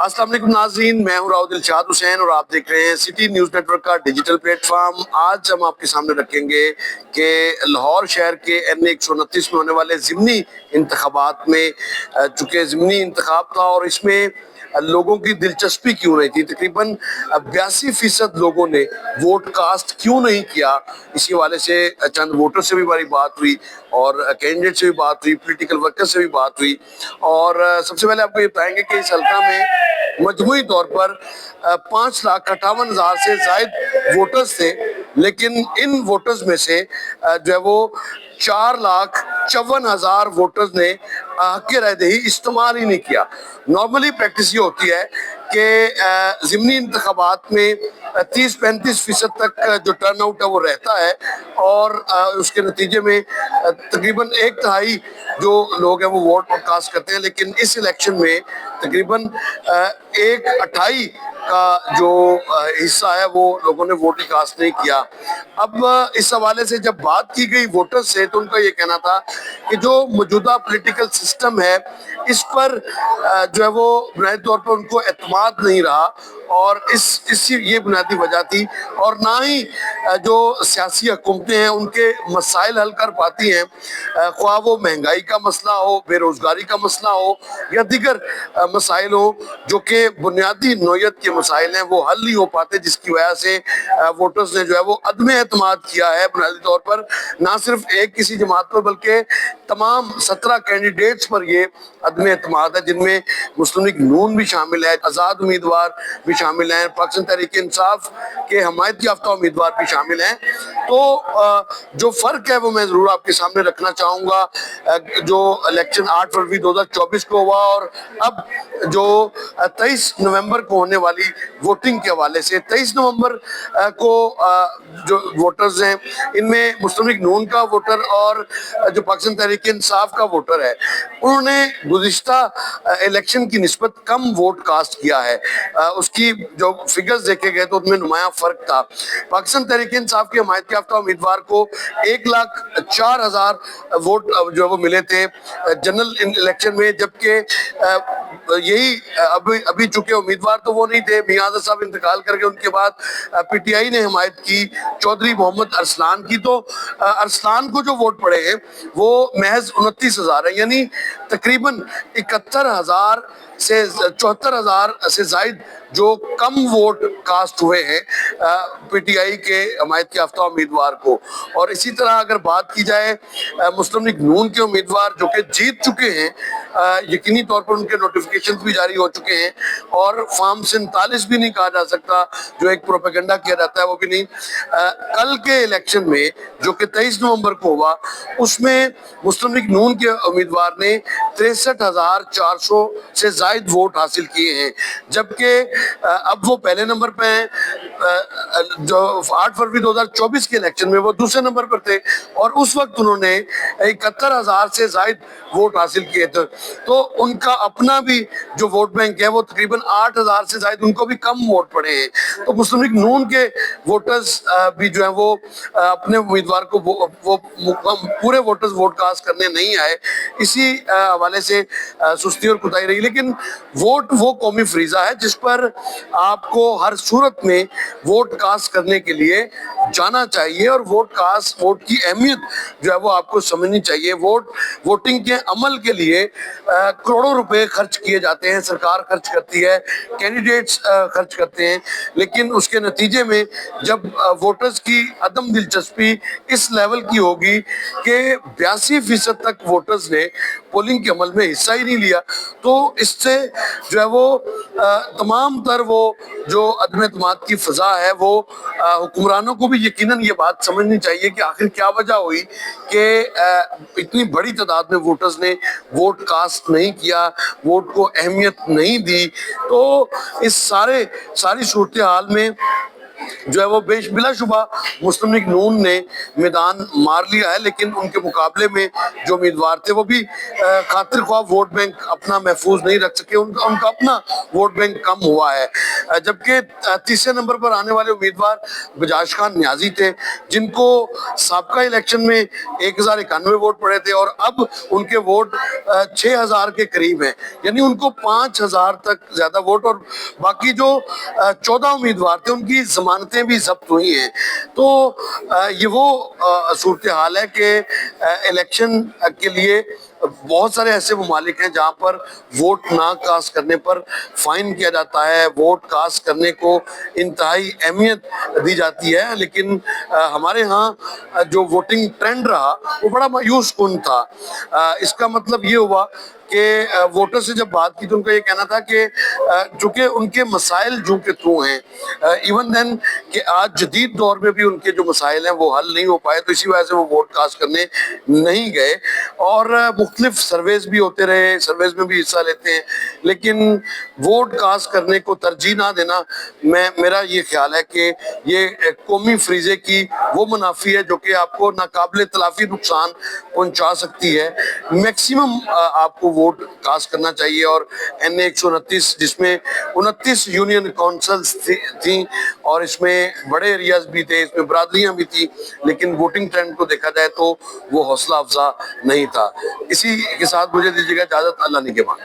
अस्सलाम वालेकुम नाज़रीन, मैं हूं राव दिलशाद हुसैन और आप देख रहे हैं सिटी न्यूज़ नेटवर्क का डिजिटल प्लेटफॉर्म। आज हम आपके सामने रखेंगे कि लाहौर शहर के NA 129 में होने वाले ज़िमनी इंतखाबात में चूँकि ज़िमनी इंतखाब था और इसमें लोगों की दिलचस्पी क्यों नहीं थी। तकरीबन 82% लोगों ने वोट कास्ट क्यों नहीं किया। इसी हवाले से चंद वोटर से भी हमारी बात हुई और कैंडिडेट से भी बात हुई, पॉलिटिकल वर्कर से भी बात हुई। और सबसे पहले आपको ये बताएंगे कि इस हल्का में मजमूई तौर पर 5,58,000 से जायद वोटर्स थे, लेकिन इन वोटर्स में से जो है वो 4,54,000 वोटर्स ने हक़ राय दही इस्तेमाल ही नहीं किया। नॉर्मली प्रैक्टिस ये होती है कि ज़िमनी इंतखाबात में 30-35% तक जो टर्न आउट है वो रहता है और उसके नतीजे में तकरीबन 1/3 जो लोग हैं वो वोट कास्ट करते हैं, लेकिन इस इलेक्शन में तकरीबन 1/28 का जो हिस्सा है वो लोगों ने वोट कास्ट नहीं किया। अब इस हवाले से जब बात की गई वोटर से तो उनका ये कहना था कि जो मौजूदा पॉलिटिकल सिस्टम है इस पर जो है वो बुनियादी तौर पर उनको एतमाद नहीं रहा और इस ये बुनियादी वजह थी। और ना ही जो सियासी हुकूमतें हैं उनके मसाइल हल कर पाती हैं, ख्वाह वो महंगाई का मसला हो, बेरोजगारी का मसला हो या दीगर मसाइल हो जो कि बुनियादी नौयत के मसाइल हैं, वो हल नहीं हो पाते, जिसकी वजह से वोटर्स ने जो है वो अदम एतमाद किया है बुनियादी तौर पर ना सिर्फ एक किसी जमात पर बल्कि तमाम 17 कैंडिडेट्स पर ये अदम एतमाद है, जिनमें मुस्लिम लीग नून भी शामिल है, आज़ाद उम्मीदवार भी शामिल हैं, पाकिस्तान तहरीक इंसाफ के हमायत याफ्ता उम्मीदवार भी शामिल हैं। तो जो फ़र्क है वो मैं ज़रूर आपके सामने रखना चाहूँगा। जो इलेक्शन 8 फरवरी 2024 को हुआ और अब जो 23 नवंबर को होने वाली वोटिंग के हवाले से 23 नवंबर को जो वोटर्स हैं इनमें मुस्लिम लीग नून का वोटर और जो पाकिस्तान तहरीक इंसाफ का वोटर है उन्होंने गुज़िश्ता इलेक्शन की निस्बत कम वोट कास्ट किया है। उसकी जो फिगर्स देखे गए तो उनमें नुमाया फर्क था। पाकिस्तान तहरीक इंसाफ के हमायत याफ्ता उम्मीदवार को 1,04,000 वोट जो है वो मिले थे जनरल इलेक्शन में, जबकि यही अभी चुके उम्मीदवार तो वो नहीं थे, मियां आज़म साहब इंतकाल करके उनके बाद PTI ने हमायत की चौधरी मोहम्मद अरसलान की। तो अरसलान को जो वोट पड़े हैं वो महज 29,000 है, यानी तकरीबन 71,000 से 74,000 से जायद जो कम वोट कास्ट हुए हैं PTI के हमायत याफ्ता उम्मीदवार को। और इसी तरह अगर बात की जाए मुस्लिम लीग नून के उम्मीदवार जो कि जीत चुके हैं, यकीनी तौर पर उनके नोटिफिकेशन भी जारी हो चुके हैं और फॉर्म 47 भी नहीं कहा जा सकता जो एक प्रोपेगेंडा किया जाता है वो भी नहीं। कल के इलेक्शन में जो कि 23 नवंबर को हुआ उसमें मुस्लिम लीग नून के उम्मीदवार ने 63,400 से जायद वोट हासिल किए हैं, जबकि अब वो पहले नंबर पे हैं। जो 8 फरवरी 2024 के इलेक्शन में वो दूसरे नंबर पर थे और उस वक्त उन्होंने 71,000 से जायद वोट हासिल किए थे। तो उनका अपना भी जो वोट बैंक है वो तकरीबन 8,000 से जायद उनको भी कम वोट पड़े हैं। तो मुस्लिम लीग नून के वोटर्स भी जो है वो अपने उम्मीदवार को वो पूरे वोटर्स वोट कास्ट करने नहीं आए। इसी हवाले से सुस्ती और कुताही रही, लेकिन वोट वो कौमी फरीजा है जिस पर आपको हर सूरत में वोट कास्ट करने के लिए जाना चाहिए और वोट की अहमियत जो है वो आपको समझनी चाहिए। वोटिंग के अमल के लिए करोड़ों रुपए खर्च किए जाते हैं, सरकार खर्च करती है, कैंडिडेट्स खर्च करते हैं, लेकिन उसके नतीजे में जब वोटर्स की अदम दिलचस्पी इस लेवल की होगी कि 82% तक वोटर्स ने पोलिंग के अमल में हिस्सा ही नहीं लिया, तो इससे जो है वो तमाम तर वो जो अदम एतमाद की फ़ज़ा है वो हुक्मरानों को भी यकीनन ये बात समझनी चाहिए कि आखिर क्या वजह हुई कि इतनी बड़ी तादाद में वोटर्स ने वोट कास्ट नहीं किया, वोट को अहमियत नहीं दी। तो इस सारी सूरत हाल में जो है वो बिला शुबा मुस्लिम लीग नून ने मैदान मार लिया है, लेकिन उनके मुकाबले में जो उम्मीदवार थे वो भी खातिर ख्वाह वोट बैंक अपना महफूज नहीं रख सके, उनका अपना वोट बैंक कम हुआ है। जबकि तीसरे नंबर पर आने वाले उम्मीदवार बजाज खान नियाजी थे, जिनको साबका इलेक्शन में 1091 वोट पड़े थे और अब उनके वोट 6000 के करीब हैं, यानी उनको 5000 तक ज्यादा वोट, और बाकी जो 14 उम्मीदवार थे उनकी जमानतें भी जब्त हुई हैं। तो ये वो सूरत हाल है कि इलेक्शन के लिए बहुत सारे ऐसे ममालिक हैं जहाँ पर वोट ना कास्ट करने पर फाइन किया जाता है, वोट कास्ट करने को इंतहाई अहमियत दी जाती है, लेकिन हमारे यहाँ जो वोटिंग ट्रेंड रहा वो बड़ा मायूस कुन था। इसका मतलब ये हुआ कि वोटर से जब बात की तो उनका ये कहना था कि चूंकि उनके मसाइल जो के थ्रू हैं, इवन देन कि आज जदीद दौर में भी उनके जो मसाइल हैं वो हल नहीं हो पाए, तो इसी वजह से वो वोट कास्ट करने नहीं गए। और मुख्तलिफ सर्वेज भी होते रहे, सर्वेज में भी हिस्सा लेते हैं, लेकिन वोट कास्ट करने को तरजीह ना देना, मेरा ये ख्याल है कि ये कौमी फ्रीजे की वो मुनाफी है जो कि आपको नाकाबिले तलाफी नुकसान पहुंचा सकती है। मैक्सिमम आपको वोट कास्ट करना चाहिए, और NA 129 जिसमें 29 यूनियन काउंसिल्स थी और इसमें बड़े एरियाज भी थे, इसमें बरादरियां भी थी, लेकिन वोटिंग ट्रेंड को देखा जाए तो वो हौसला अफजा नहीं था। इसी के साथ मुझे दीजिएगा इजाजत, अल्लाह निगहबान।